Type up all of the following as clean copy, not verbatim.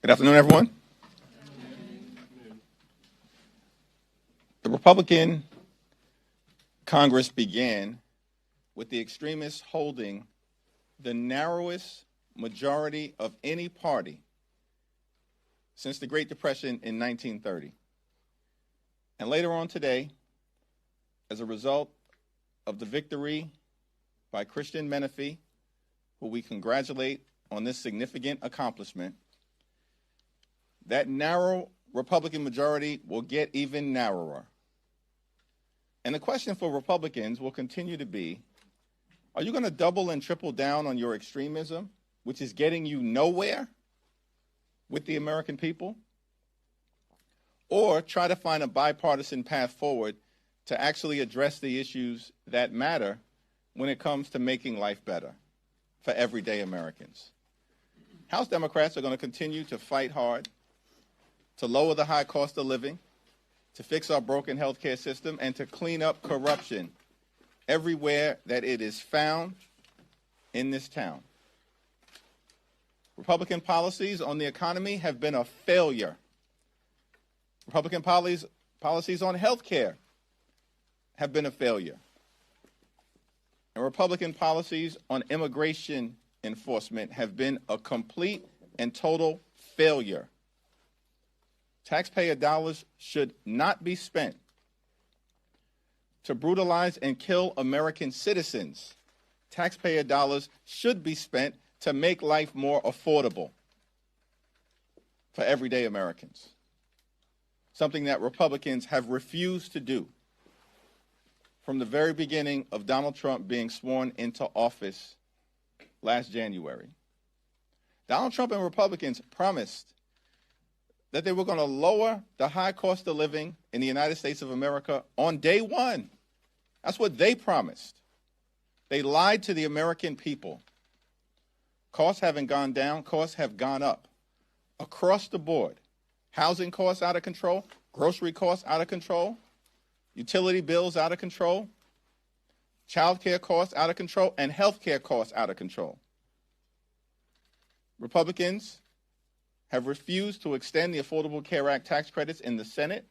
Good afternoon, everyone. The Republican Congress began with the extremists holding the narrowest majority of any party since the Great Depression in 1930. And later on today, as a result of the victory by Christian Menifee, who we congratulate on this significant accomplishment, that narrow Republican majority will get even narrower. And the question for Republicans will continue to be, are you going to double and triple down on your extremism, which is getting you nowhere with the American people? Or try to find a bipartisan path forward to actually address the issues that matter when it comes to making life better for everyday Americans? House Democrats are going to continue to fight hard to lower the high cost of living, to fix our broken health care system, and to clean up corruption everywhere that it is found in this town. Republican policies on the economy have been a failure. Republican policies on health care have been a failure. And Republican policies on immigration enforcement have been a complete and total failure. Taxpayer dollars should not be spent to brutalize and kill American citizens. Taxpayer dollars should be spent to make life more affordable for everyday Americans, something that Republicans have refused to do from the very beginning of Donald Trump being sworn into office last January. Donald Trump and Republicans promised that they were going to lower the high cost of living in the United States of America on day one. That's what they promised. They lied to the American people. Costs haven't gone down, costs have gone up across the board. Housing costs out of control, grocery costs out of control, utility bills out of control, child care costs out of control, and health care costs out of control. Republicans have refused to extend the Affordable Care Act tax credits in the Senate.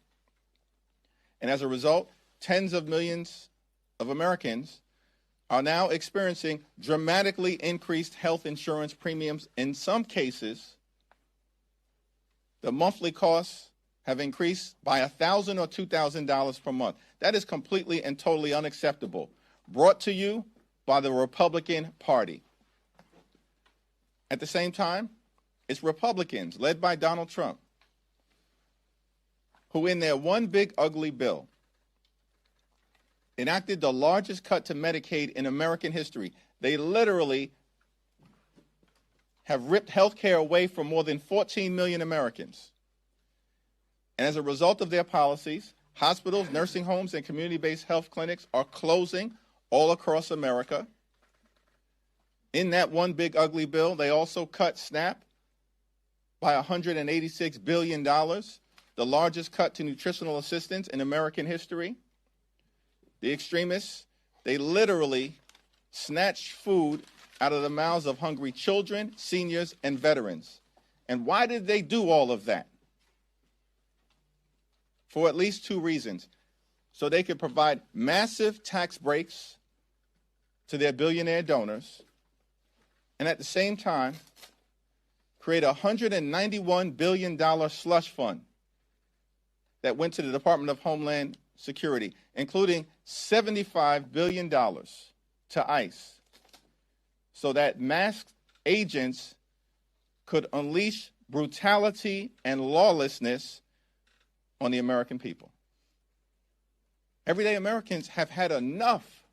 And as a result, tens of millions of Americans are now experiencing dramatically increased health insurance premiums. In some cases, the monthly costs have increased by $1,000 or $2,000 per month. That is completely and totally unacceptable. Brought to you by the Republican Party. At the same time, it's Republicans, led by Donald Trump, who in their one big ugly bill enacted the largest cut to Medicaid in American history. They literally have ripped health care away from more than 14 million Americans. And as a result of their policies, hospitals, nursing homes, and community-based health clinics are closing all across America. In that one big ugly bill, they also cut SNAP by $186 billion, the largest cut to nutritional assistance in American history. The extremists, they literally snatched food out of the mouths of hungry children, seniors, and veterans. And why did they do all of that? For at least two reasons. So they could provide massive tax breaks to their billionaire donors, and at the same time, create a $191 billion slush fund that went to the Department of Homeland Security, including $75 billion to ICE, so that masked agents could unleash brutality and lawlessness on the American people. Everyday Americans have had enough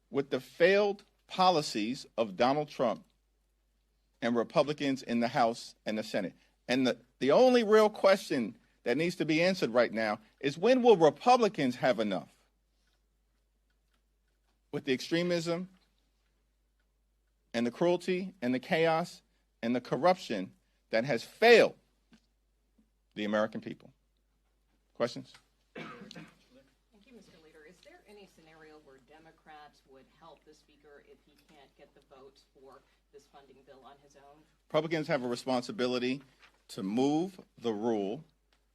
with the failed policies of Donald Trump and Republicans in the House and the Senate. And the only real question that needs to be answered right now is, when will Republicans have enough with the extremism and the cruelty and the chaos and the corruption that has failed the American people? Questions? Thank you, Mr. Leader. Is there any scenario where Democrats would help the Speaker if he can't get the votes for this funding bill on his own? Republicans have a responsibility to move the rule,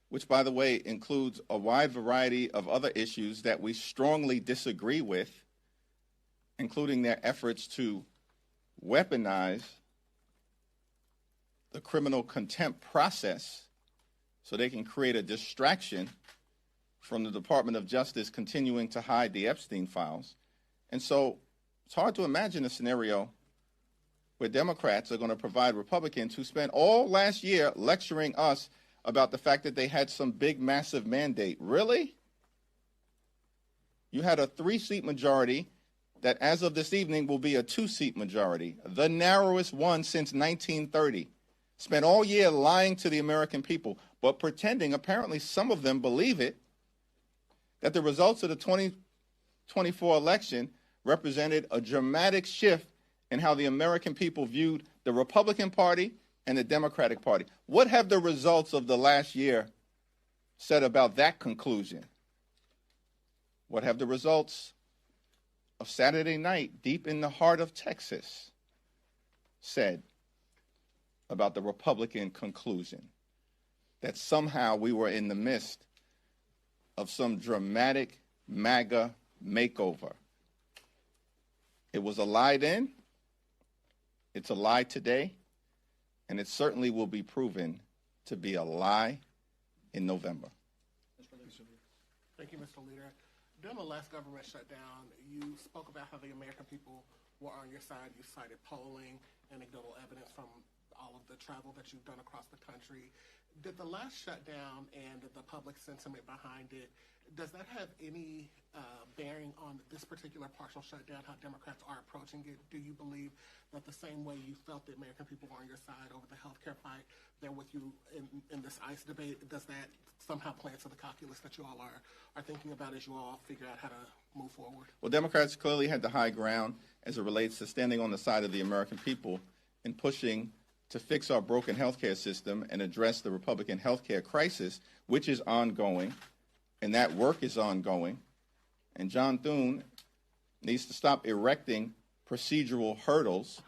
which, by the way, includes a wide variety of other issues that we strongly disagree with, including their efforts to weaponize the criminal contempt process so they can create a distraction from the Department of Justice continuing to hide the Epstein files. And so it's hard to imagine a scenario where Democrats are going to provide Republicans who spent all last year lecturing us about the fact that they had some big, massive mandate. Really? You had a 3-seat majority that as of this evening will be a 2-seat majority, the narrowest one since 1930. Spent all year lying to the American people, but pretending, apparently some of them believe it, that the results of the 2024 election represented a dramatic shift in how the American people viewed the Republican Party and the Democratic Party. What have the results of the last year said about that conclusion? What have the results of Saturday night, deep in the heart of Texas, said about the Republican conclusion? That somehow we were in the midst of some dramatic MAGA makeover. It was a lie then, it's a lie today, and it certainly will be proven to be a lie in November. Thank you, Mr. Leader. During the last government shutdown, you spoke about how the American people were on your side. You cited polling, anecdotal evidence from all of the travel that you've done across the country. Did the last shutdown and the public sentiment behind it, does that have any bearing on this particular partial shutdown, how Democrats are approaching it? Do you believe that the same way you felt the American people were on your side over the healthcare fight, they're with you in this ICE debate? Does that somehow play into the calculus that you all are thinking about as you all figure out how to move forward? Well, Democrats clearly had the high ground as it relates to standing on the side of the American people and pushing to fix our broken healthcare system and address the Republican healthcare crisis, which is ongoing, and that work is ongoing. And John Thune needs to stop erecting procedural hurdles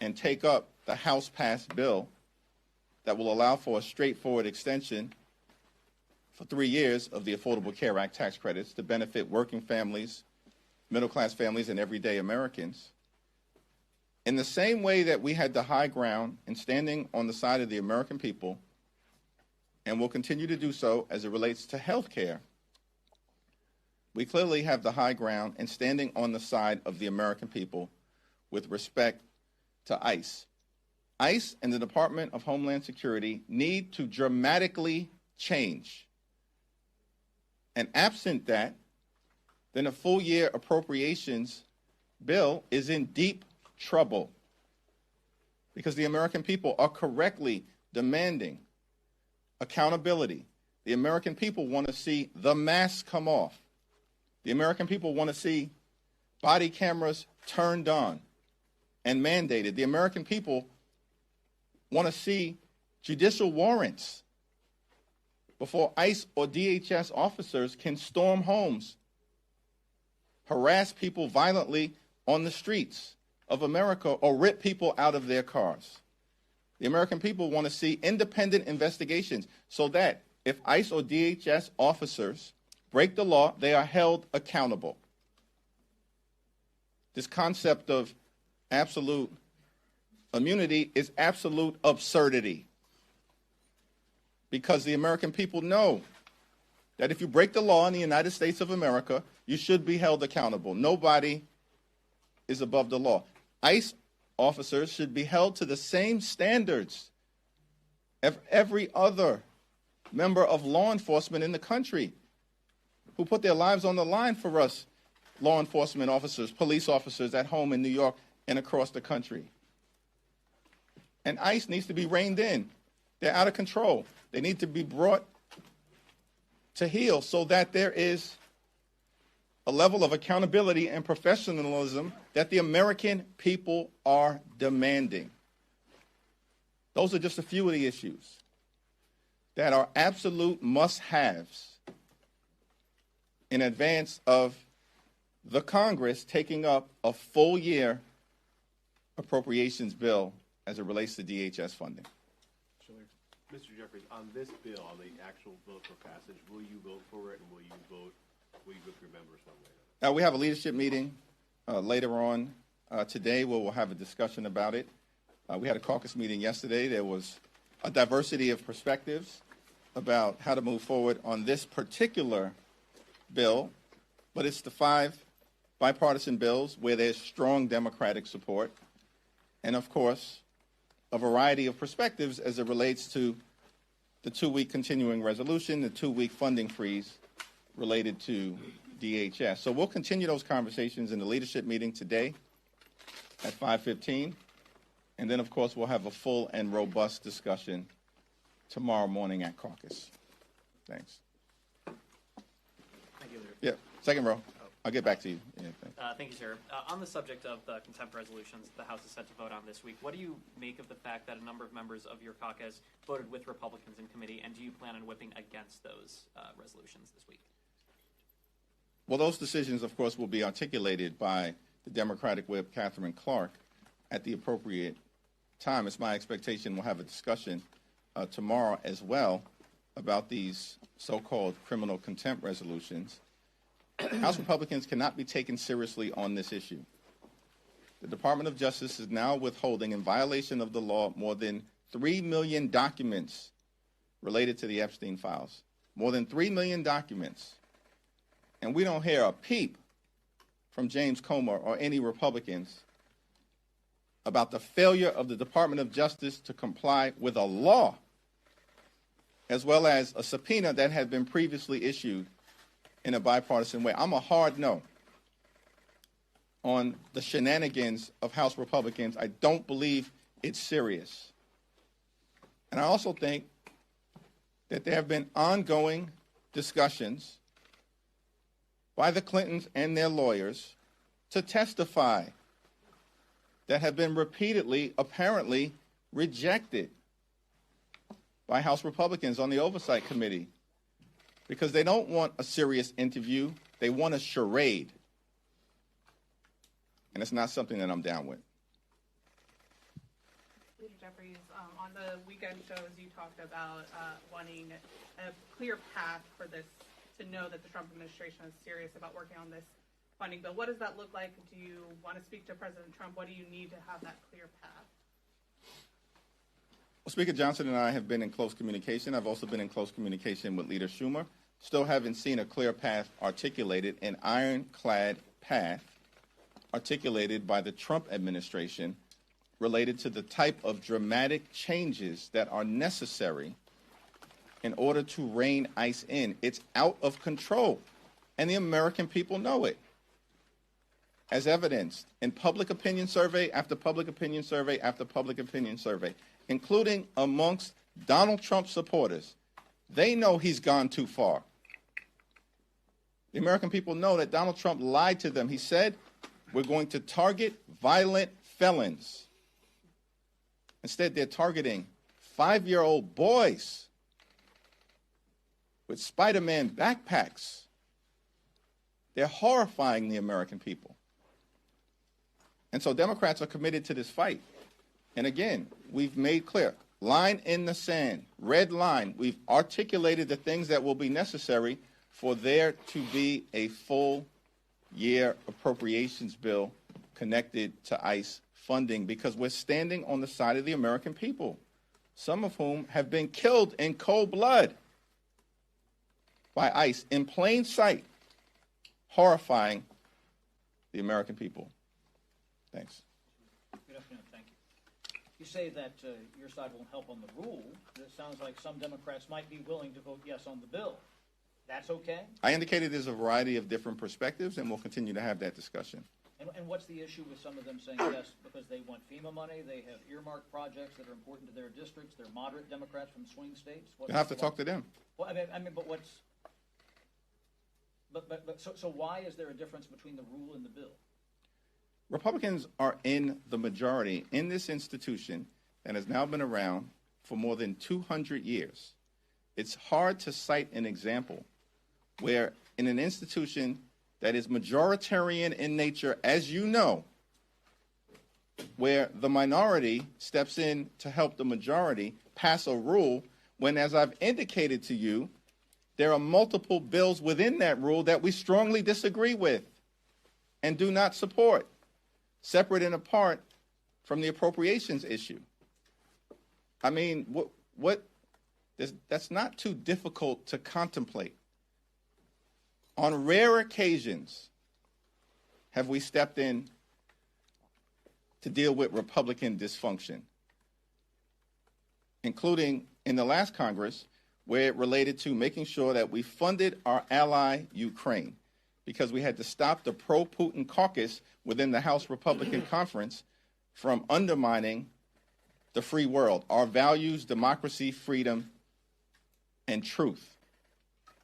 and take up the House-passed bill that will allow for a straightforward extension for 3 years of the Affordable Care Act tax credits to benefit working families, middle-class families, and everyday Americans. In the same way that we had the high ground in standing on the side of the American people, and will continue to do so as it relates to health care, we clearly have the high ground in standing on the side of the American people with respect to ICE. ICE and the Department of Homeland Security need to dramatically change. And absent that, then a full-year appropriations bill is in deep trouble because the American people are correctly demanding accountability. The American people want to see the mask come off. The American people want to see body cameras turned on and mandated. The American people want to see judicial warrants before ICE or DHS officers can storm homes, harass people violently on the streets of America, or rip people out of their cars. The American people want to see independent investigations so that if ICE or DHS officers break the law, they are held accountable. This concept of absolute immunity is absolute absurdity because the American people know that if you break the law in the United States of America, you should be held accountable. Nobody is above the law. ICE officers should be held to the same standards as every other member of law enforcement in the country who put their lives on the line for us, law enforcement officers, police officers at home in New York and across the country. And ICE needs to be reined in. They're out of control. They need to be brought to heel so that there is a level of accountability and professionalism that the American people are demanding. Those are just a few of the issues that are absolute must-haves in advance of the Congress taking up a full year appropriations bill as it relates to DHS funding. Mr. Jeffries, on this bill, on the actual vote for passage, will you vote for it, and will you vote with your members one way? We have a leadership meeting later on today where we'll have a discussion about it. We had a caucus meeting yesterday. There was a diversity of perspectives about how to move forward on this particular bill, but it's the 5 bipartisan bills where there's strong Democratic support, and of course, a variety of perspectives as it relates to the 2-week continuing resolution, the 2-week funding freeze related to DHS. So we'll continue those conversations in the leadership meeting today at 5:15. And then, of course, we'll have a full and robust discussion tomorrow morning at caucus. Thanks. Thank you, Leader. Yeah, second row. I'll get back to you. Yeah, thank you, sir. On the subject of the contempt resolutions the House is set to vote on this week, what do you make of the fact that a number of members of your caucus voted with Republicans in committee, and do you plan on whipping against those resolutions this week? Well, those decisions, of course, will be articulated by the Democratic whip, Catherine Clark, at the appropriate time. It's my expectation we'll have a discussion tomorrow as well about these so-called criminal contempt resolutions. House Republicans cannot be taken seriously on this issue. The Department of Justice is now withholding, in violation of the law, more than 3 million documents related to the Epstein files. More than 3 million documents. And we don't hear a peep from James Comer or any Republicans about the failure of the Department of Justice to comply with a law, as well as a subpoena that had been previously issued in a bipartisan way. I'm a hard no on the shenanigans of House Republicans. I don't believe it's serious. And I also think that there have been ongoing discussions by the Clintons and their lawyers to testify that have been repeatedly, apparently, rejected by House Republicans on the Oversight Committee because they don't want a serious interview. They want a charade. And it's not something that I'm down with. Leader Jeffries, on the weekend shows, you talked about wanting a clear path for this, to know that the Trump administration is serious about working on this funding bill. What does that look like? Do you want to speak to President Trump? What do you need to have that clear path? Well, Speaker Johnson and I have been in close communication. I've also been in close communication with Leader Schumer. Still haven't seen a clear path articulated, an ironclad path articulated by the Trump administration related to the type of dramatic changes that are necessary in order to rein ICE in. It's out of control, and the American people know it, as evidenced in public opinion survey after public opinion survey after public opinion survey, including amongst Donald Trump supporters. They know he's gone too far. The American people know that Donald Trump lied to them. He said, we're going to target violent felons. Instead, they're targeting 5-year-old boys with Spider-Man backpacks. They're horrifying the American people. And so Democrats are committed to this fight. And again, we've made clear, line in the sand, red line. We've articulated the things that will be necessary for there to be a full-year appropriations bill connected to ICE funding, because we're standing on the side of the American people, some of whom have been killed in cold blood by ICE in plain sight, horrifying the American people. Thanks. Good afternoon. Thank you. You say that your side won't help on the rule. It sounds like some Democrats might be willing to vote yes on the bill. That's okay? I indicated there's a variety of different perspectives, and we'll continue to have that discussion. And what's the issue with some of them saying yes because they want FEMA money, they have earmarked projects that are important to their districts, they're moderate Democrats from swing states? You'll have to talk to them. Well, I mean, but what's... So why is there a difference between the rule and the bill? Republicans are in the majority in this institution that has now been around for more than 200 years. It's hard to cite an example where in an institution that is majoritarian in nature, as you know, where the minority steps in to help the majority pass a rule when, as I've indicated to you, there are multiple bills within that rule that we strongly disagree with and do not support, separate and apart from the appropriations issue. I mean, that's not too difficult to contemplate. On rare occasions have we stepped in to deal with Republican dysfunction, including in the last Congress, where it related to making sure that we funded our ally, Ukraine, because we had to stop the pro-Putin caucus within the House Republican Conference from undermining the free world, our values, democracy, freedom, and truth,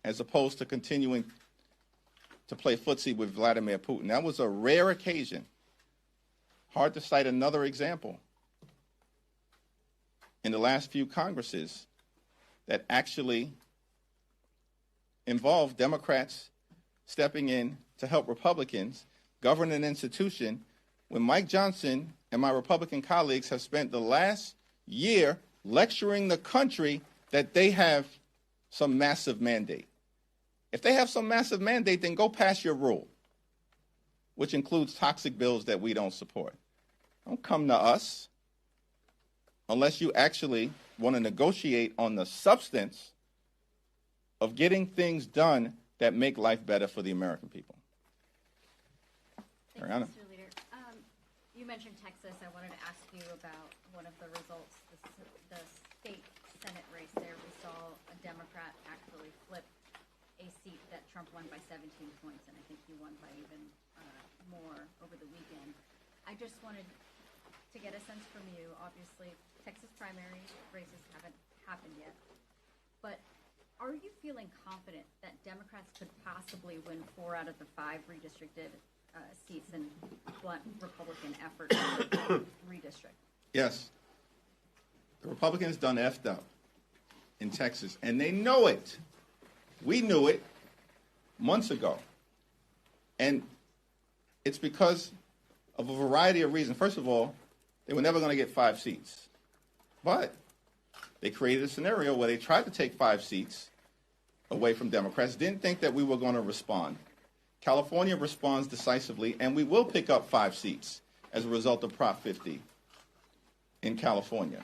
as opposed to continuing to play footsie with Vladimir Putin. That was a rare occasion. Hard to cite another example in the last few Congresses that actually involved Democrats stepping in to help Republicans govern an institution when Mike Johnson and my Republican colleagues have spent the last year lecturing the country that they have some massive mandate. If they have some massive mandate, then go pass your rule, which includes toxic bills that we don't support. Don't come to us unless you actually want to negotiate on the substance of getting things done that make life better for the American people. Thank you, Mr. Leader. You mentioned Texas. I wanted to ask you about one of the results, the state Senate race there. We saw a Democrat actually flip a seat that Trump won by 17 points, and I think he won by even more over the weekend. I just wanted to get a sense from you. Obviously, Texas primary races haven't happened yet, but are you feeling confident that Democrats could possibly win 4 out of the 5 redistricted seats and blunt Republican efforts to redistrict? Yes. The Republicans done effed up in Texas, and they know it. We knew it months ago. And it's because of a variety of reasons. First of all, they were never going to get 5 seats. But they created a scenario where they tried to take 5 seats away from Democrats, didn't think that we were going to respond. California responds decisively, and we will pick up 5 seats as a result of Prop 50 in California.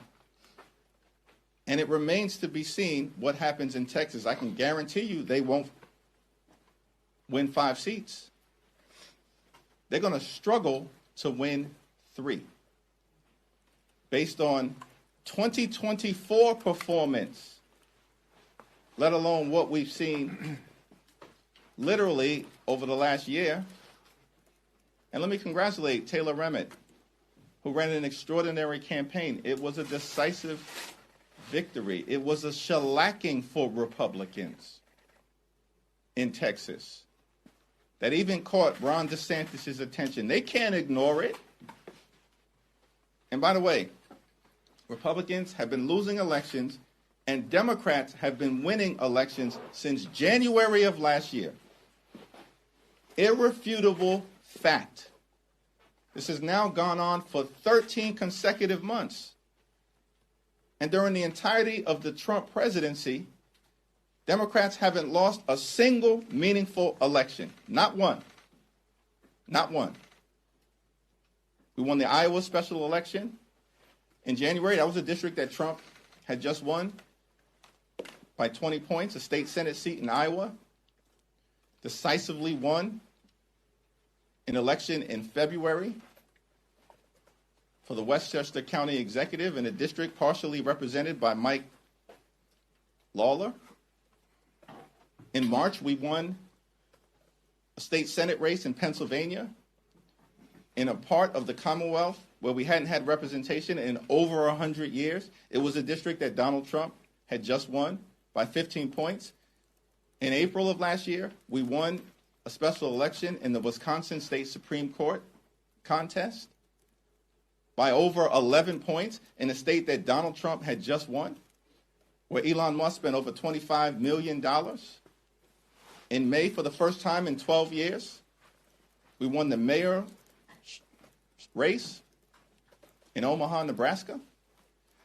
And it remains to be seen what happens in Texas. I can guarantee you they won't win 5 seats. They're going to struggle to win 3 based on 2024 performance, let alone what we've seen literally over the last year. And let me congratulate Taylor Remmett, who ran an extraordinary campaign. It was a decisive victory. It was a shellacking for Republicans in Texas that even caught Ron DeSantis' attention. They can't ignore it. And by the way, Republicans have been losing elections and Democrats have been winning elections since January of last year. Irrefutable fact. This has now gone on for 13 consecutive months. And during the entirety of the Trump presidency, Democrats haven't lost a single meaningful election. Not one. Not one. We won the Iowa special election in January. That was a district that Trump had just won by 20 points, a state Senate seat in Iowa. Decisively won an election in February for the Westchester County Executive in a district partially represented by Mike Lawler. In March, we won a state Senate race in Pennsylvania in a part of the Commonwealth where we hadn't had representation in over 100 years. It was a district that Donald Trump had just won by 15 points. In April of last year, we won a special election in the Wisconsin State Supreme Court contest by over 11 points in a state that Donald Trump had just won, where Elon Musk spent over $25 million. In May, for the first time in 12 years, we won the mayor race in Omaha, Nebraska,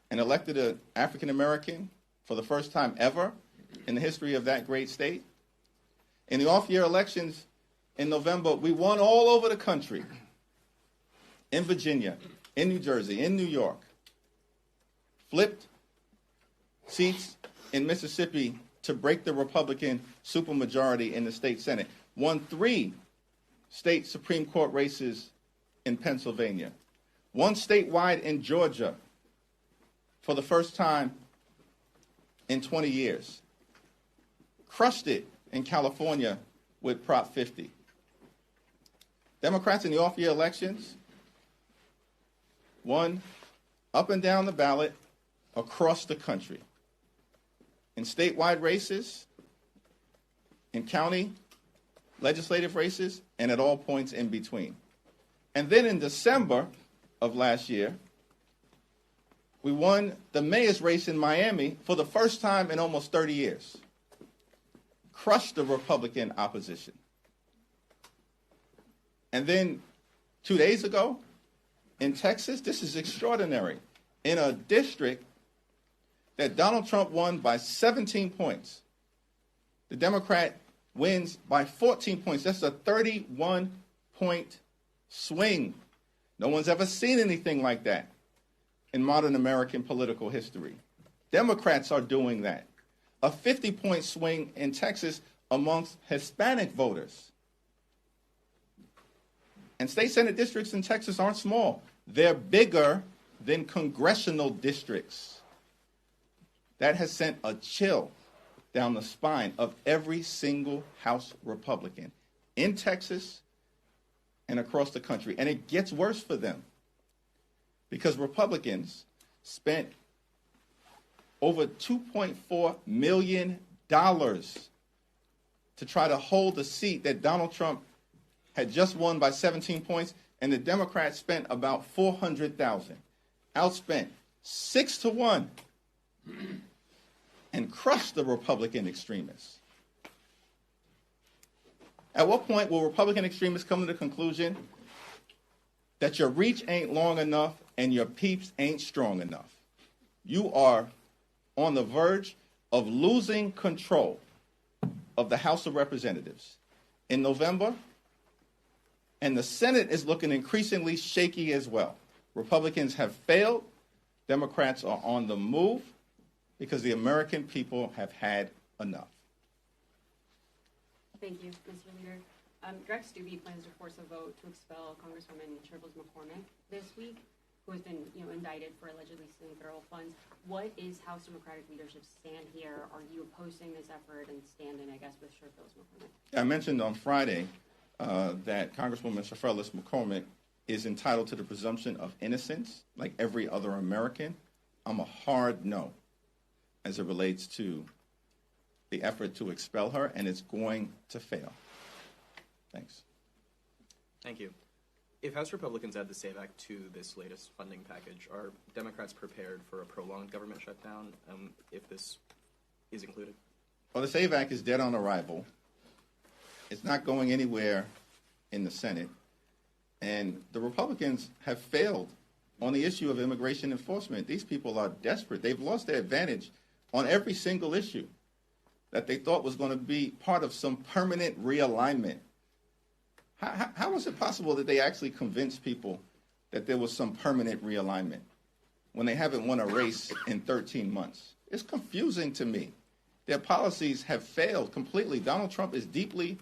and elected an African American for the first time ever in the history of that great state. In the off-year elections in November, we won all over the country, in Virginia, in New Jersey, in New York, flipped seats in Mississippi to break the Republican supermajority in the state Senate, won 3 state Supreme Court races in Pennsylvania, won statewide in Georgia for the first time in 20 years, crushed it in California with Prop 50. Democrats in the off-year elections won up and down the ballot across the country, in statewide races, in county legislative races, and at all points in between. And then in December of last year, we won the mayor's race in Miami for the first time in almost 30 years. Crushed the Republican opposition. And then 2 days ago, in Texas, this is extraordinary. In a district that Donald Trump won by 17 points, the Democrat wins by 14 points. That's a 31-point swing. No one's ever seen anything like that in modern American political history. Democrats are doing that. A 50-point swing in Texas amongst Hispanic voters. And state Senate districts in Texas aren't small. They're bigger than congressional districts. That has sent a chill down the spine of every single House Republican in Texas and across the country. And it gets worse for them because Republicans spent over $2.4 million to try to hold a seat that Donald Trump had just won by 17 points, and the Democrats spent about $400,000, outspent 6-1, and crushed the Republican extremists. At what point will Republican extremists come to the conclusion that your reach ain't long enough and your peeps ain't strong enough? You are on the verge of losing control of the House of Representatives in November, and the Senate is looking increasingly shaky as well. Republicans have failed. Democrats are on the move because the American people have had enough. Thank you, Mr. Leader. Greg Steube plans to force a vote to expel Congresswoman Tribbles McCormick this week, who has been, indicted for allegedly stealing federal funds. What is House Democratic leadership's stand here? Are you opposing this effort and standing, I guess, with Tribbles McCormick? I mentioned on Friday that Congresswoman Tribbles McCormick is entitled to the presumption of innocence, like every other American. I'm a hard no as it relates to the effort to expel her, and it's going to fail. Thanks. Thank you. If House Republicans add the SAVE Act to this latest funding package, are Democrats prepared for a prolonged government shutdown if this is included? Well, the SAVE Act is dead on arrival. It's not going anywhere in the Senate. And the Republicans have failed on the issue of immigration enforcement. These people are desperate. They've lost their advantage on every single issue that they thought was going to be part of some permanent realignment. How was it possible that they actually convinced people that there was some permanent realignment when they haven't won a race in 13 months? It's confusing to me. Their policies have failed completely. Donald Trump is deeply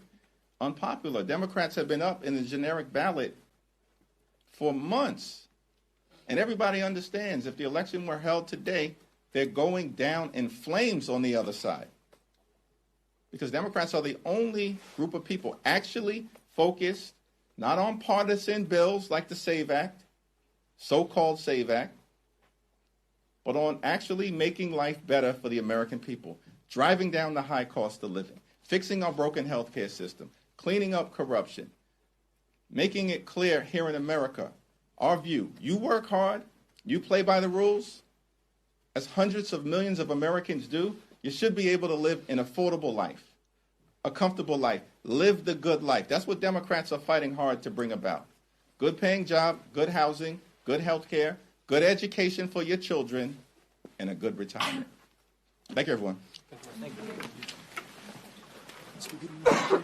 unpopular. Democrats have been up in the generic ballot for months. And everybody understands if the election were held today, they're going down in flames on the other side. Because Democrats are the only group of people actually focused not on partisan bills like the SAVE Act, so-called SAVE Act, but on actually making life better for the American people, driving down the high cost of living, fixing our broken healthcare system, cleaning up corruption, making it clear here in America, our view, you work hard, you play by the rules, as hundreds of millions of Americans do, you should be able to live an affordable life, a comfortable life, live the good life. That's what Democrats are fighting hard to bring about. Good paying job, good housing, good health care, good education for your children, and a good retirement. Thank you, everyone. Thank you.